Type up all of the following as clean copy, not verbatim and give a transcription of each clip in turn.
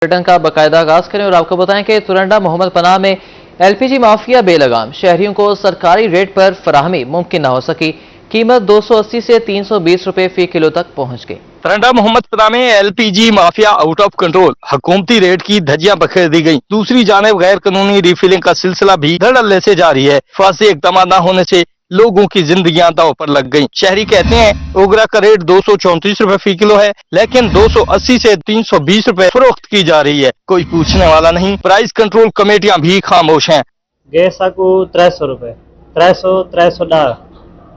Bulletin का बाकायदा आगाज करें और आपको बताएं कि तुरंडा मोहम्मद पनाह में एलपीजी माफिया बेलगाम, शहरियों को सरकारी रेट पर फराहमी मुमकिन न हो सकी। कीमत 280 से 320 रुपए फी किलो तक पहुंच गई। तुरंडा मोहम्मद पनाह में LPG mafia out of control, हुकूमती रेट की धज्जियां बखेर दी गई। दूसरी जानिब गैर कानूनी रिफिलिंग का सिलसिला भी धड़ल्ले से जारी है। फासी इकदाम न होने से लोगों की जिंदगियां दांव पर लग गईं। शहरी कहते हैं ओगरा का रेट 234 रुपए फी किलो है, लेकिन 280 से 320 रुपए फरोख्त की जा रही है। कोई पूछने वाला नहीं। प्राइस कंट्रोल कमेटियां भी खामोश हैं। गैस को 300 रुपए, 310,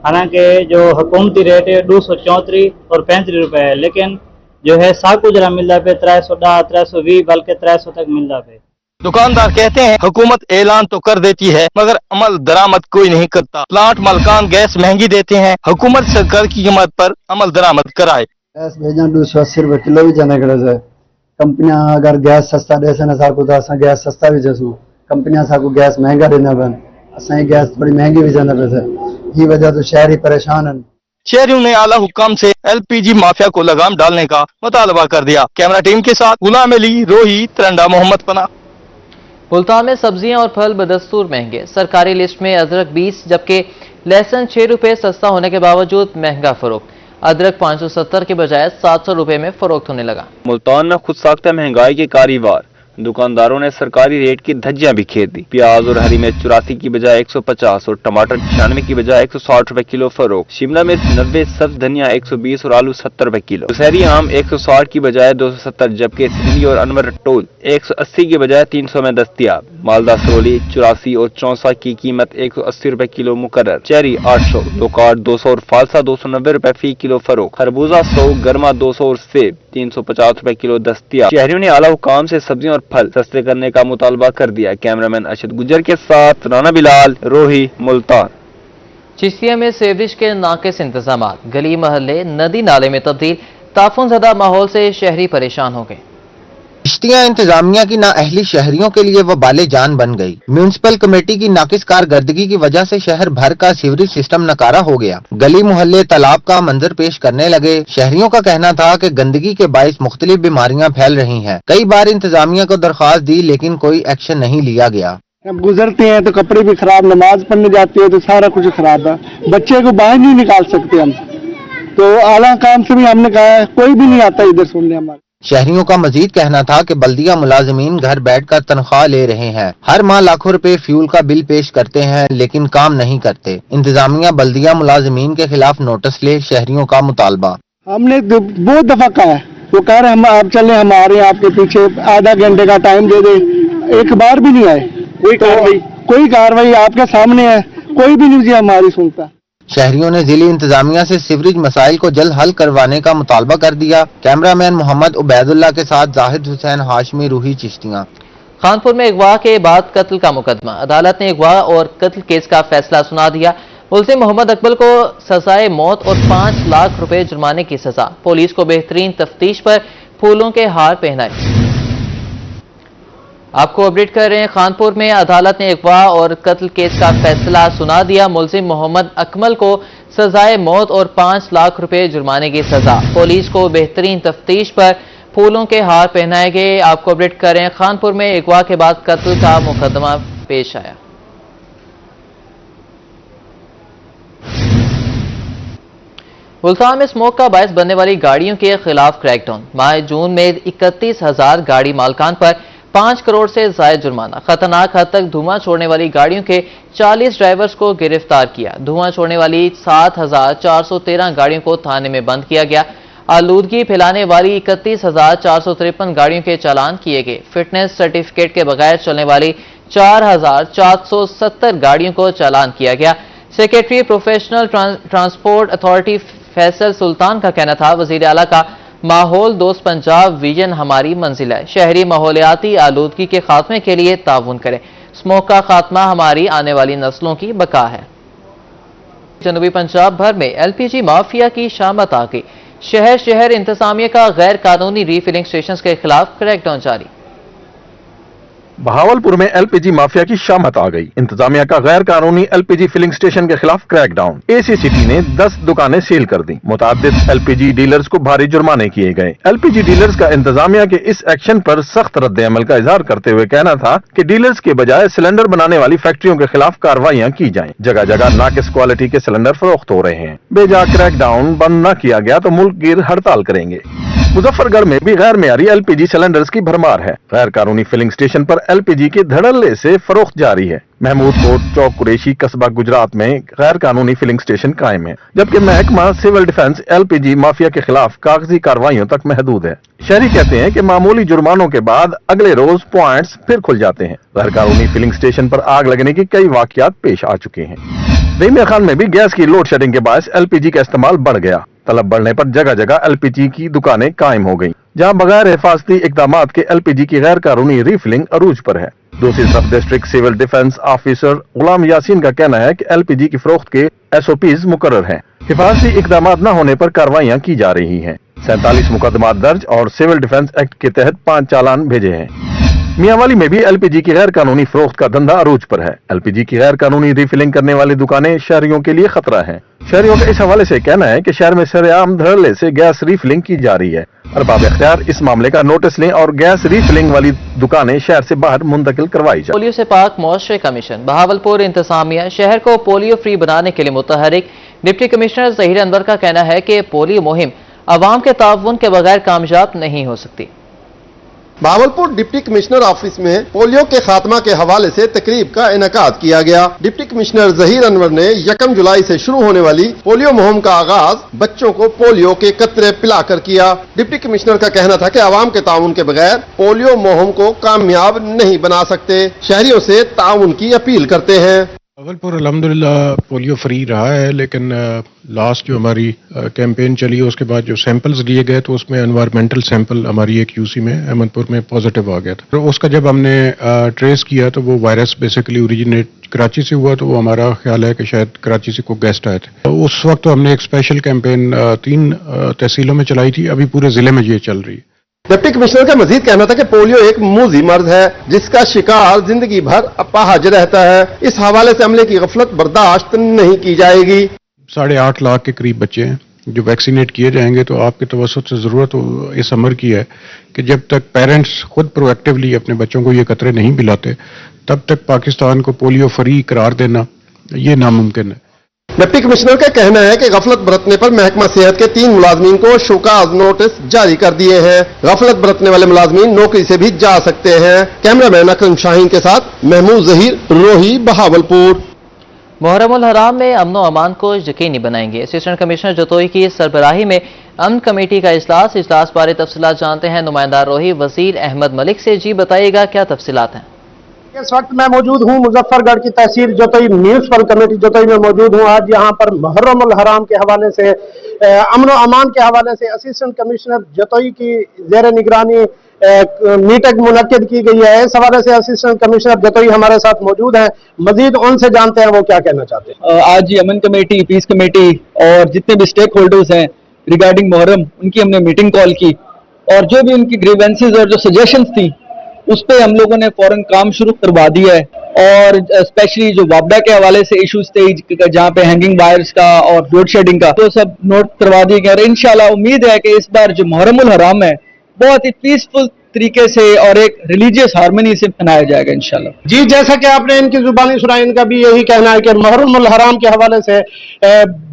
हालांकि जो हुकूमती रेट है 234 और 35 रुपए है, लेकिन जो है साकू जरा मिलता पे 310, 320 बल्कि 300 तक मिलता पे। दुकानदार कहते हैं हुकूमत ऐलान तो कर देती है मगर अमल दरामद कोई नहीं करता। प्लांट मालकान गैस महंगी देते हैं, हुकूमत सरकार की कीमत पर अमल दरामद कराए। गैस भेजा 280 रुपए किलो भी जाने करे। कंपनियां अगर गैस सस्ता दे से साकू तो असा गैस सस्ता भी जसू, कंपनियां साकू गैस महंगा देना बन, असा गैस बड़ी महंगी भी जाने पे। ये वजह तो शहरी परेशान हैं। शहरियों ने आला हुक्काम से एलपीजी माफिया को लगाम डालने का मुतालबा कर दिया। कैमरा टीम के साथ गुलाम अली, रोही, तुरंडा मोहम्मद पनाह। मुल्तान में सब्जियां और फल बदस्तूर महंगे। सरकारी लिस्ट में अदरक 20 जबकि लहसुन 6 रुपए सस्ता होने के बावजूद महंगा फरोख्त। अदरक 570 के बजाय 700 रुपए में फरोख्त होने लगा। मुल्तान में खुद साख्ता महंगाई के कारीवार, दुकानदारों ने सरकारी रेट की धज्जियां बिखेर दी। प्याज और हरी मिर्च 84 की बजाय 150 और टमाटर 96 की बजाय 160 रुपए किलो फरोख्त। शिमला मिर्च 90, सब्ज धनिया 120 और आलू 70 रुपए किलो। दुशहरी आम 160 की बजाय 270 जबकि सिंधी और अनवर टोल 180 की बजाय 300 में दस्तियाब। मालदा सरोली 84 और 64 की कीमत 180 रुपए किलो मुकर्रर। चेरी 800, लोकार्ड 200 और फालसा 290 रुपए फी किलो फरोख्त। खरबूजा 100, गर्मा 200 और सेब 350 रुपए किलो दस्तियाब। शहरियों ने आला हुकाम से सब्जियां और फल सस्ते करने का मुतालबा कर दिया। कैमरामैन अरशद गुजर के साथ राना बिलाल, रोही, मुल्तान। चिश्तिया में सीवरेज के नाकिस इंतजाम, गली महल्ले नदी नाले में तब्दील। ताफुन ज़दा माहौल से शहरी परेशान हो गए। चिश्तिया इंतजामिया की नाअहली शहरियों के लिए वबाले जान बन गई। म्यूनिसिपल कमेटी की नाकिस कारकर्दगी की वजह से शहर भर का सीवरेज सिस्टम नकारा हो गया। गली मोहल्ले तालाब का मंजर पेश करने लगे। शहरियों का कहना था कि गंदगी के बाइस मुख्तलिफ बीमारियां फैल रही हैं। कई बार इंतजामिया को दरख्वास्त दी लेकिन कोई एक्शन नहीं लिया गया। अब गुजरते हैं तो कपड़े भी खराब, नमाज पढ़ने जाते हैं तो सारा कुछ खराब है। बच्चे को बाहर नहीं निकाल सकते हम, तो आला काम से भी हमने कहा है, कोई भी नहीं आता इधर सुनने हमारे। शहरियों का मजीद कहना था कि बल्दिया मुलाजमीन घर बैठकर तनख्वाह ले रहे हैं। हर माह लाखों रुपए फ्यूल का बिल पेश करते हैं लेकिन काम नहीं करते। इंतजामिया बल्दिया मुलाजमीन के खिलाफ नोटिस ले, शहरियों का मुतालबा। हमने बहुत दफा कहा है, वो कह रहे हम आप चले, हम आ रहे हैं आपके पीछे, आधा घंटे का टाइम दे दे। एक बार भी नहीं आए। कोई कार्रवाई आपके सामने है, कोई भी नहीं हमारी सुनता। शहरियों ने जिली इंतजामिया से सीवरेज मसाइल को जल्द हल करवाने का मुतालबा कर दिया। कैमरामैन मोहम्मद उबैदुल्ला के साथ जाहिद हुसैन, हाशमी, रूही, चिश्तियां। खानपुर में अगवा के बाद कत्ल का मुकदमा, अदालत ने अगवा और कत्ल केस का फैसला सुना दिया। मुलजिम मोहम्मद अकबल को सजाए मौत और 5 लाख रुपए जुर्माने की सजा। पुलिस को बेहतरीन तफ्तीश पर फूलों के हार पहनाए। आपको अपडेट कर रहे हैं, खानपुर में अदालत ने अगवा और कत्ल केस का फैसला सुना दिया। मुलजिम मोहम्मद अकमल को सजाए मौत और 5 लाख रुपए जुर्माने की सजा। पुलिस को बेहतरीन तफ्तीश पर फूलों के हार पहनाए गए। आपको अपडेट कर रहे हैं, खानपुर में अगवा के बाद कत्ल का मुकदमा पेश आया। मुल्तान में स्मोक का बायस बनने वाली गाड़ियों के खिलाफ क्रैकडाउन। माह जून में 31,000 गाड़ी मालकान पर 5 करोड़ से ज्यादा जुर्माना। खतरनाक हद तक धुआं छोड़ने वाली गाड़ियों के 40 ड्राइवर्स को गिरफ्तार किया। धुआं छोड़ने वाली 7,413 गाड़ियों को थाने में बंद किया गया। आलूदगी फैलाने वाली 31,453 गाड़ियों के चालान किए गए। फिटनेस सर्टिफिकेट के बगैर चलने वाली 4,470 गाड़ियों को चालान किया गया। Secretary professional transport authority Faisal Sultan का कहना था, वजीर आला का माहौल दोस्त पंजाब विजन हमारी मंजिल है। शहरी माहौलियाती आलूदगी के खात्मे के लिए ताउन करें। स्मोक का खात्मा हमारी आने वाली नस्लों की बका है। जनूबी पंजाब भर में एलपीजी माफिया की शामत आ गई। शहर शहर इंतजामिया का गैर कानूनी रीफिलिंग स्टेशन के खिलाफ क्रैकडाउन जारी। बहावलपुर में एलपीजी माफिया की शामत आ गई। इंतजामिया का गैर कानूनी एलपीजी फिलिंग स्टेशन के खिलाफ क्रैकडाउन। एसीसीटी ने 10 दुकानें सील कर दी। मुतादिद एलपीजी डीलर्स को भारी जुर्माने किए गए। एलपीजी डीलर्स का इंतजामिया के इस एक्शन पर सख्त रद्द-ए-अमल का इजहार करते हुए कहना था कि डीलर्स के बजाय सिलेंडर बनाने वाली फैक्ट्रियों के खिलाफ कार्रवाइयां की जाएं। जगह जगह नाकिस क्वालिटी के सिलेंडर फरोख्त हो रहे हैं। बेजा क्रैकडाउन बंद न किया गया तो मुल्क गिर हड़ताल करेंगे। मुजफ्फरगढ़ में भी गैर मेयारी एलपीजी सिलेंडर्स की भरमार है। गैर कानूनी फिलिंग स्टेशन पर एलपीजी के धड़ल्ले से फरोख्त जारी है। महमूद कोट, चौक कुरैशी, कस्बा गुजरात में गैर कानूनी फिलिंग स्टेशन कायम है, जबकि महकमा सिविल डिफेंस एलपीजी माफिया के खिलाफ कागजी कार्रवाइयों तक महदूद है। शहरी कहते हैं कि मामूली जुर्मानों के बाद अगले रोज पॉइंट्स फिर खुल जाते हैं। गैर कानूनी फिलिंग स्टेशन पर आग लगने की कई वाकयात पेश आ चुके हैं। रहीमिया खान में भी गैस की लोड शेडिंग के बायस एलपीजी का इस्तेमाल बढ़ गया। तलब बढ़ने पर जगह जगह एलपीजी की दुकानें कायम हो गईं, जहां बगैर हिफाजती इकदामात के एलपीजी की गैर कानूनी रीफिलिंग अरूज पर है। दूसरी तरफ डिस्ट्रिक्ट सिविल डिफेंस ऑफिसर गुलाम यासीन का कहना है कि एलपीजी की फरोख्त के एसओपीज मुकर्रर हैं। हिफाजती इकदामात न होने पर कार्रवाइयां की जा रही हैं। 47 मुकदमात दर्ज और सिविल डिफेंस एक्ट के तहत 5 चालान भेजे हैं। मियांवाली में भी एलपीजी की गैर कानूनी फरोख्त का धंधा अरूज पर है। एलपीजी की गैर कानूनी रीफिलिंग करने वाली दुकानें शहरियों के लिए खतरा हैं। शहरियों का इस हवाले से कहना है कि शहर में सरेआम धड़ल्ले से गैस रीफिलिंग की जा रही है। अरबाब इख्तियार इस मामले का नोटिस लें और गैस रीफिलिंग वाली दुकानें शहर से बाहर मुंतकिल करवाई जाए। पोलियो से पाक मुआशरे कमीशन बहावलपुर इंतजामिया शहर को पोलियो फ्री बनाने के लिए मुतहरिक। डिप्टी कमिश्नर जहीर अनवर का कहना है कि पोलियो मुहिम अवाम के ताउन के बगैर कामयाब नहीं हो सकती। बहावलपुर डिप्टी कमिश्नर ऑफिस में पोलियो के खात्मा के हवाले से तकरीब का इनेकाद किया गया। डिप्टी कमिश्नर जहीर अनवर ने 1 जुलाई से शुरू होने वाली पोलियो मुहिम का आगाज बच्चों को पोलियो के कतरे पिलाकर किया। डिप्टी कमिश्नर का कहना था कि आवाम के ताउन के बगैर पोलियो मुहिम को कामयाब नहीं बना सकते। शहरियों से ताउन की अपील करते हैं। बहावलपुर अल्हम्दुलिल्लाह पोलियो फ्री रहा है, लेकिन लास्ट जो हमारी कैंपेन चली है उसके बाद जो सैंपल्स लिए गए तो उसमें एनवायरमेंटल सैंपल हमारी एक यूसी में अहमदपुर में पॉजिटिव आ गया था। तो उसका जब हमने ट्रेस किया तो वो वायरस बेसिकली ओरिजिनेट कराची से हुआ, तो वो हमारा ख्याल है कि शायद कराची से कोई गेस्ट आए थे। तो उस वक्त तो हमने एक स्पेशल कैंपेन 3 तहसीलों में चलाई थी, अभी पूरे जिले में ये चल रही है। डिप्टी कमिश्नर का मजीद कहना था कि पोलियो एक मूजी मर्ज है जिसका शिकार जिंदगी भर अपाहज रहता है। इस हवाले से अमले की गफलत बर्दाश्त नहीं की जाएगी। 8.5 लाख के करीब बच्चे हैं जो वैक्सीनेट किए जाएंगे। तो आपके तवज्जुह से जरूरत इस अमर की है कि जब तक पेरेंट्स खुद प्रोएक्टिवली अपने बच्चों को ये कतरे नहीं पिलाते तब तक पाकिस्तान को पोलियो फ्री करार देना ये नामुमकिन है। डिप्टी कमिश्नर का कहना है कि गफलत बरतने पर महकमा सेहत के 3 मुलाजमीन को शोकाज नोटिस जारी कर दिए हैं। गफलत बरतने वाले मुलाजमीन नौकरी से भी जा सकते हैं। कैमरामैन अकरम शाहीन के साथ महमूद जहीर, रोही, बहावलपुर। मुहर्रमुल हराम में अमन व अमान को यकीनी बनाएंगे। असिस्टेंट कमिश्नर जतोई की सरबराही में अमन कमेटी का इजलास बारे तफसीलात जानते हैं नुमाइंदा रोही वजीर अहमद मलिक से। जी बताइएगा क्या तफसीलात हैं। इस वक्त मैं मौजूद हूँ मुजफ्फरगढ़ की तहसील जतोई म्यूनसिपल कमेटी जतोई में मौजूद हूँ। आज यहाँ पर मुहर्रमुल हराम के हवाले से अमन व अमान के हवाले से असिस्टेंट कमिश्नर जतोई की जेर निगरानी मीटिंग मुनक्किद की गई है। इस हवाले से असिस्टेंट कमिश्नर जतोई हमारे साथ मौजूद हैं। मजीद उनसे जानते हैं वो क्या कहना चाहते हैं। आज ये अमन कमेटी, पीस कमेटी और जितने भी स्टेक होल्डर्स हैं रिगार्डिंग मुहर्रम, उनकी हमने मीटिंग कॉल की और जो भी उनकी ग्रीवेंसेज और जो सजेशंस थी उस पे हम लोगों ने फौरन काम शुरू करवा दिया है। और स्पेशली जो वापडा के हवाले से इश्यूज थे जहाँ पे हैंगिंग वायर्स का और लोड शेडिंग का, तो सब नोट करवा दिए गए। और इंशाल्लाह उम्मीद है कि इस बार जो मुहर्रमुल हराम है बहुत ही पीसफुल तरीके से और एक रिलीजियस हार्मनी से मनाया जाएगा इंशाल्लाह। जी, जैसा कि आपने इनकी जुबानी सुना, इनका भी यही कहना है कि मुहर्रमुल हराम के हवाले से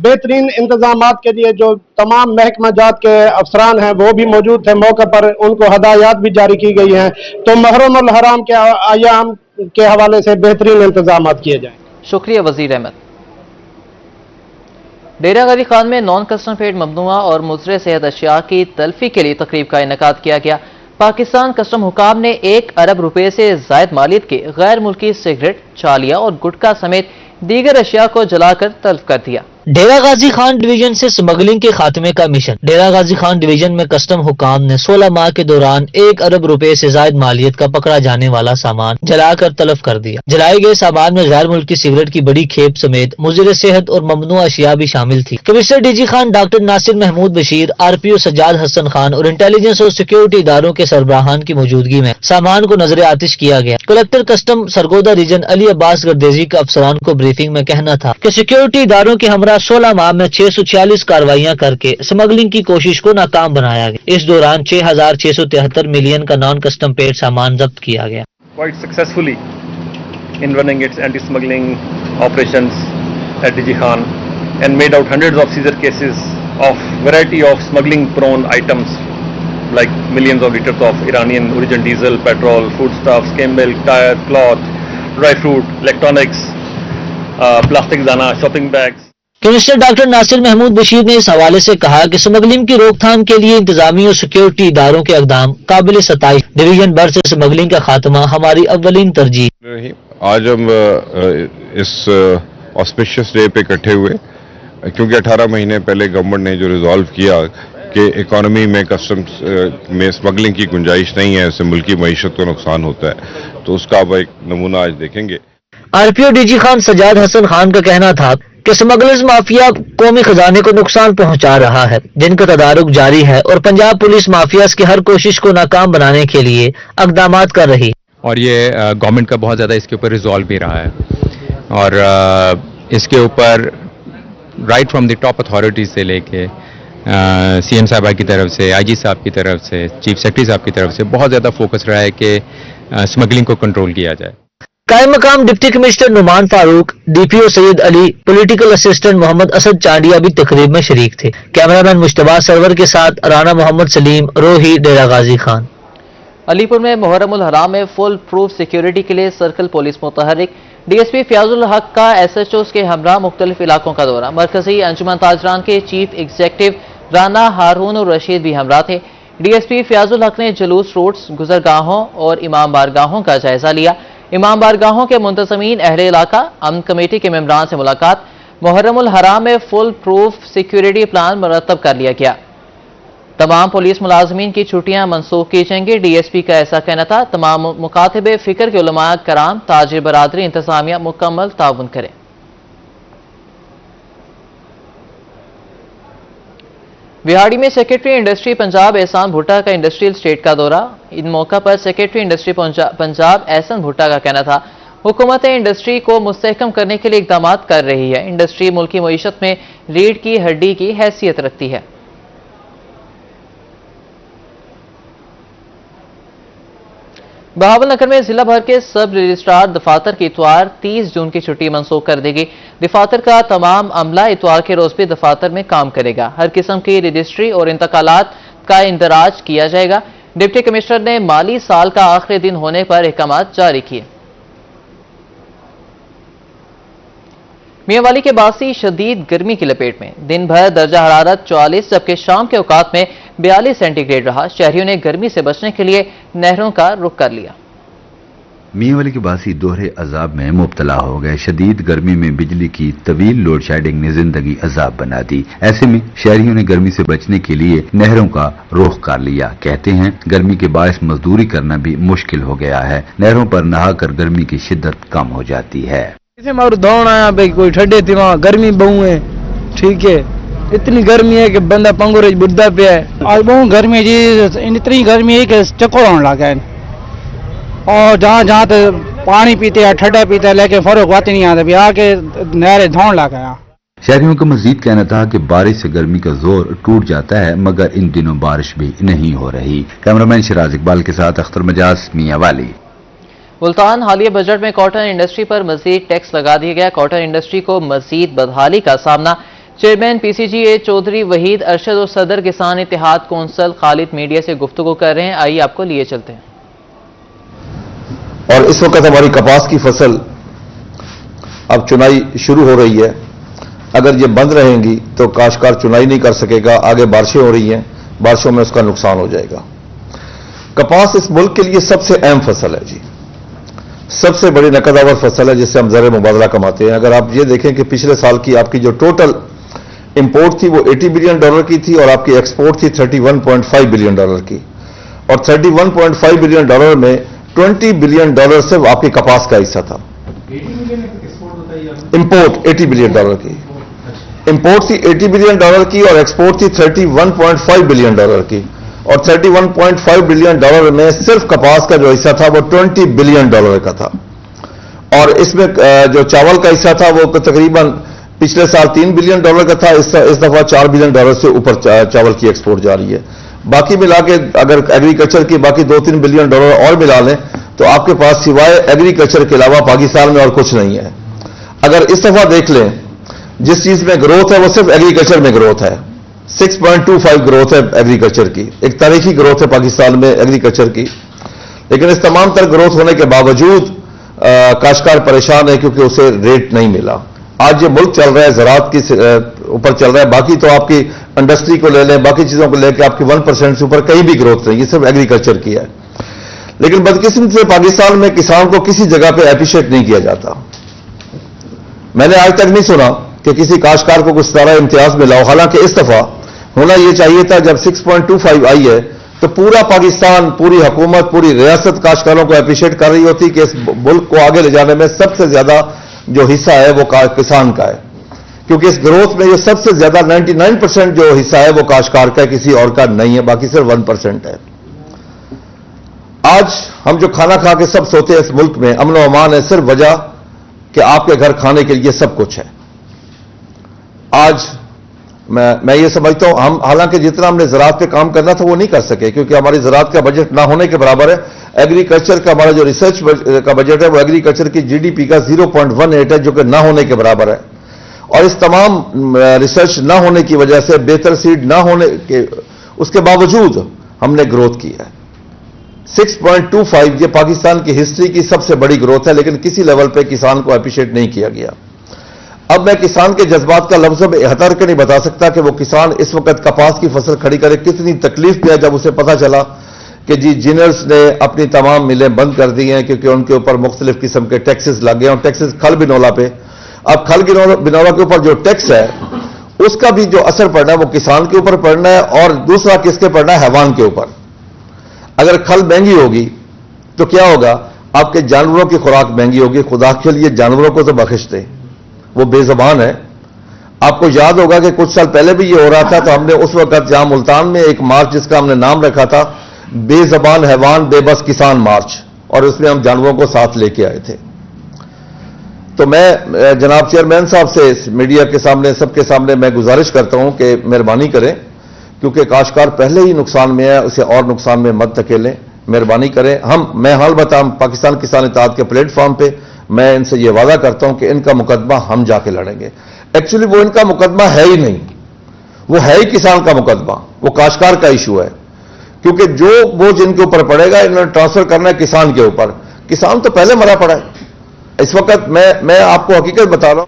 बेहतरीन इंतजामात के लिए जो तमाम महकमा जात के अफसरान हैं वो भी मौजूद थे मौके पर, उनको हदायत भी जारी की गई हैं। तो मुहर्रमुल हराम के अयाम के हवाले से बेहतरीन इंतजामात किए जाएं। शुक्रिया वजीर अहमद। डेरा गरी खान में नॉन कस्टम पेड ममनुआ और मुजरे सेहत अशिया की तलफी के लिए तकरीब का इनेकाद किया गया। पाकिस्तान कस्टम हुकाम ने 1 अरब रुपए से जायद मालियत के गैर मुल्की सिगरेट, चालिया और गुटखा समेत दीगर अशिया को जलाकर तल्फ कर दिया। डेरा गाजी खान डिवीजन से स्मगलिंग के खात्मे का मिशन। डेरा गाजी खान डिवीजन में कस्टम हुकाम ने 16 माह के दौरान 1 अरब रुपए से ज्यादा मालियत का पकड़ा जाने वाला सामान जलाकर तलफ कर दिया। जलाए गए सामान में गैर मुल्की सिगरेट की बड़ी खेप समेत मुज़िर सेहत और ममनू अशिया भी शामिल थी। Commissioner DG Khan doctor Nasir Mahmood Bashir, RPO Sajjad Hassan Khan और इंटेलिजेंस और सिक्योरिटी इदारों के सरबराहान की मौजूदगी में सामान को नजर आतिश किया गया। Collector custom Sargodha region Ali Abbas Gardezi का अफसरान को ब्रीफिंग में कहना था कि सिक्योरिटी इदारों के हमरा 16 माह में 646 कार्रवाइयां करके स्मगलिंग की कोशिश को नाकाम बनाया गया। इस दौरान 6,673 मिलियन का नॉन कस्टम पेड सामान जब्त किया गया। Quite successfully in running its anti-smuggling operations at DG Khan and made out hundreds of seizure cases of variety of smuggling-prone items like millions of liters of Iranian origin diesel, petrol, foodstuffs, skim milk, tire, cloth, dry fruit, electronics, plastic dana, shopping bags. Commissioner doctor Nasir Mahmood Bashir ने इस हवाले से कहा कि smuggling की रोकथाम के लिए इंतजामी और सिक्योरिटी इदारों के इक़दाम काबिल सताइश। डिवीजन भर से स्मगलिंग का खात्मा हमारी अव्वलीन तरजीह। आज हम इस ऑस्पिशियस डे पे इकट्ठे हुए क्योंकि 18 महीने पहले गवर्नमेंट ने जो रिजॉल्व किया कि इकोनॉमी में कस्टम्स में स्मगलिंग की गुंजाइश नहीं है, इससे मुल्की मईशत को नुकसान होता है, तो उसका अब एक नमूना आज देखेंगे। RPO डीजी खान सज्जाद हसन खान का कहना था कि स्मगलर्स माफिया कौमी खजाने को नुकसान पहुंचा रहा है, जिनका तदारुक जारी है और पंजाब पुलिस माफियाज की हर कोशिश को नाकाम बनाने के लिए इक़दामात कर रही। और ये गवर्नमेंट का बहुत ज़्यादा इसके ऊपर रिजॉल्व भी रहा है और इसके ऊपर right from the top authorities से लेके CM साहबा की तरफ से, IG साहब की तरफ से, चीफ सेक्रेटरी साहब की तरफ से बहुत ज़्यादा फोकस रहा है कि स्मगलिंग को कंट्रोल किया जाए। कायम मकाम deputy commissioner Numan Farooq, DPO Syed Ali, political assistant Mohammad Asad Chandia भी तकरीब में शरीक थे। कैमरामैन मुश्तबा सरवर के साथ राना मोहम्मद सलीम, रोही, डेरा गाजी खान। अलीपुर में मुहर्रमुल हराम में फुल प्रूफ सिक्योरिटी के लिए सर्कल पुलिस मुतहरिक। DSP फयाजुल हक का SHOs के हमरा मुख्तलिफ इलाकों का दौरा। मरकजी अंजुमन ताजरान के चीफ एग्जीक्यूटिव राना हारून और रशीद भी हमरा थे। DSP फयाजुल हक ने जुलूस रूट्स, गुजरगाहों और इमाम बारगाहों का जायजा लिया। इमाम बारगाहों के मुंतजमीन, अहले इलाका, अमन कमेटी के मेंबरान से मुलाकात। मुहर्रमुल हराम में फुल प्रूफ सिक्योरिटी प्लान मुरतब कर लिया गया। तमाम पुलिस मुलाजमीन की छुट्टियां मनसूख की जाएंगी। DSP का ऐसा कहना था। तमाम मुकातिबे फिक्र के उलमा कराम, ताजिर बरादरी, इंतजामिया मुकम्मल ताउन करें। बिहाड़ी में सेक्रेटरी इंडस्ट्री पंजाब एहसान भुट्टा का इंडस्ट्रियल स्टेट का दौरा। इन मौका पर सेक्रेटरी इंडस्ट्री पंजाब एहसान भुट्टा का कहना था हुकूमत इंडस्ट्री को मुस्तहकम करने के लिए इकदाम कर रही है। इंडस्ट्री मुल्की मईशत में रीढ़ की हड्डी की हैसियत रखती है। बहावलनगर में जिला भर के सब रजिस्ट्रार दफातर की इतवार 30 जून की छुट्टी मनसूख कर देगी। दफातर का तमाम अमला इतवार के रोज भी दफातर में काम करेगा। हर किस्म की रजिस्ट्री और इंतकालात का इंदराज किया जाएगा। डिप्टी कमिश्नर ने माली साल का आखिरी दिन होने पर अहकामात जारी किए। मियांवाली के बासी शदीद गर्मी की लपेट में। दिन भर दर्जा हरारत 44 जबकि शाम के औकात में 42 सेंटीग्रेड रहा। शहरियों ने गर्मी से बचने के लिए नहरों का रुख कर लिया। मियांवाली के बासी दोहरे अजाब में मुब्तला हो गए। शदीद गर्मी में बिजली की तवील लोड शेडिंग ने जिंदगी अजाब बना दी। ऐसे में शहरियों ने गर्मी से बचने के लिए नहरों का रुख कर लिया। कहते हैं गर्मी के बायस मजदूरी करना भी मुश्किल हो गया है। नहरों पर नहाकर गर्मी की शिद्दत कम हो जाती है। दौड़ आया भाई, कोई ठंडे थी वहाँ, गर्मी बहु है, ठीक है, इतनी गर्मी है कि बंदा पंगुर बुढ़ा पे है। आज बहुत गर्मी जी, इतनी गर्मी है कि चक्कर आने लगा है और जहाँ जहाँ तो पानी पीते हैं, ठंडा पीते हैं, लेकिन फर्क बात नहीं आता, भी आके नहरे धोने लगा है। शहरियों का मजीद कहना था कि बारिश से गर्मी का जोर टूट जाता है, मगर इन दिनों बारिश भी नहीं हो रही। कैमरामैन शिराज इकबाल के साथ अख्तर मजाज, मियांवाली। मुल्तान हालिया बजट में कॉटन इंडस्ट्री पर मजीद टैक्स लगा दिया गया। कॉटन इंडस्ट्री को मजीद बदहाली का सामना। चेयरमैन PCGA चौधरी वहीद अरशद और सदर किसान इत्तेहाद कौंसल खालिद मीडिया से गुफ्तगू कर रहे हैं। आइए आपको लिए चलते हैं। और इस वक्त हमारी कपास की फसल अब चुनाई शुरू हो रही है। अगर ये बंद रहेंगी तो काश्तकार चुनाई नहीं कर सकेगा। आगे बारिशें हो रही हैं, बारिशों में उसका नुकसान हो जाएगा। कपास इस मुल्क के लिए सबसे अहम फसल है जी, सबसे बड़ी नकद आवर फसल है जिससे हम ज़र मुबादला कमाते हैं। अगर आप ये देखें कि पिछले साल की आपकी जो टोटल इंपोर्ट थी वो $80 बिलियन की थी और आपकी एक्सपोर्ट थी $31.5 बिलियन की, और $31.5 बिलियन में $20 बिलियन सिर्फ आपके कपास का हिस्सा था। इंपोर्ट $80 बिलियन की, इंपोर्ट थी $80 बिलियन की और एक्सपोर्ट थी $31.5 बिलियन की, और $31.5 बिलियन में सिर्फ कपास का जो हिस्सा था वो $20 बिलियन का था। और इसमें जो चावल का हिस्सा था वो तकरीबन पिछले साल $3 बिलियन का था, इस दफा $4 बिलियन से ऊपर चावल की एक्सपोर्ट जा रही है। बाकी मिला के अगर एग्रीकल्चर की बाकी $2-3 बिलियन और मिला लें तो आपके पास सिवाय एग्रीकल्चर के अलावा पाकिस्तान में और कुछ नहीं है। अगर इस दफा देख लें जिस चीज में ग्रोथ है वो सिर्फ एग्रीकल्चर में ग्रोथ है, 6.25 ग्रोथ है एग्रीकल्चर की, एक तारीखी ग्रोथ है पाकिस्तान में एग्रीकल्चर की। लेकिन इस तमाम तर ग्रोथ होने के बावजूद काश्तकार परेशान है क्योंकि उसे रेट नहीं मिला। आज ये मुल्क चल रहा है ज़राअत की ऊपर चल रहा है, बाकी तो आपकी इंडस्ट्री को ले लें, बाकी चीजों को लेकर आपकी 1% से ऊपर कहीं भी ग्रोथ नहीं, ये सिर्फ एग्रीकल्चर की है। लेकिन बदकिस्मती से पाकिस्तान में किसान को किसी जगह पे एप्रिशिएट नहीं किया जाता। मैंने आज तक नहीं सुना कि किसी काश्तकार को कुछ तरह इम्तियाज मिला हो, हालांकि इस दफा होना यह चाहिए था। जब 6.25 आई है तो पूरा पाकिस्तान, पूरी हुकूमत, पूरी रियासत काश्तकारों को एप्रिशिएट कर रही होती कि इस मुल्क को आगे ले जाने में सबसे ज्यादा जो हिस्सा है वो किसान का है, क्योंकि इस ग्रोथ में जो सबसे ज्यादा 99% जो हिस्सा है वो काश्तकार का है, किसी और का नहीं है, बाकी सिर्फ 1% है। आज हम जो खाना खा के सब सोते हैं इस मुल्क में अमन व अमान है, सिर्फ वजह कि आपके घर खाने के लिए सब कुछ है। आज मैं ये समझता हूं हम हालांकि जितना हमने ज़राअत पे काम करना था वो नहीं कर सके, क्योंकि हमारी ज़राअत का बजट ना होने के बराबर है। एग्रीकल्चर का हमारा जो रिसर्च का बजट है वो एग्रीकल्चर की जीडीपी का 0.18 है, जो कि ना होने के बराबर है। और इस तमाम रिसर्च ना होने की वजह से, बेहतर सीड ना होने के उसके बावजूद हमने ग्रोथ की है 6.25। ये पाकिस्तान की हिस्ट्री की सबसे बड़ी ग्रोथ है, लेकिन किसी लेवल पे किसान को अप्रिशिएट नहीं किया गया। अब मैं किसान के जज्बात का लफ्ज़ों में इहतर के नहीं बता सकता कि वो किसान इस वक्त कपास की फसल खड़ी करे कितनी तकलीफ में है जब उसे पता चला कि जी जिनर्स ने अपनी तमाम मिलें बंद कर दी हैं क्योंकि उनके ऊपर मुख्तलिफ किस्म के टैक्सेस लग गए और टैक्सेस खल बिनौला पे। अब खल बिनौला के ऊपर जो टैक्स है उसका भी जो असर पड़ना है वो किसान के ऊपर पड़ना है, और दूसरा किसके पड़ना है, हैवान के ऊपर। अगर खल महंगी होगी तो क्या होगा, आपके जानवरों की खुराक महंगी होगी। खुदा के लिए जानवरों को तो बख्श दे, वो बेज़बान है। आपको याद होगा कि कुछ साल पहले भी ये हो रहा था, तो हमने उस वक्त जहां मुल्तान में एक मार्च जिसका हमने नाम रखा था बेज़बान हैवान बेबस किसान मार्च, और उसमें हम जानवरों को साथ लेके आए थे। तो मैं जनाब चेयरमैन साहब से मीडिया के सामने, सबके सामने मैं गुजारिश करता हूं कि मेहरबानी करें, क्योंकि काश्तकार पहले ही नुकसान में है, उसे और नुकसान में मत धकेलें, मेहरबानी करें। मैं हाल बता पाकिस्तान किसान इत्तेहाद के प्लेटफॉर्म पे मैं इनसे ये वादा करता हूं कि इनका मुकदमा हम जाके लड़ेंगे। एक्चुअली वो इनका मुकदमा है ही नहीं, वो है ही किसान का मुकदमा, वो काश्तकार का इशू है, क्योंकि जो बोझ इनके ऊपर पड़ेगा इन्होंने ट्रांसफर करना है किसान के ऊपर। किसान तो पहले मरा पड़ा है। इस वक्त मैं आपको हकीकत बता रहा हूं।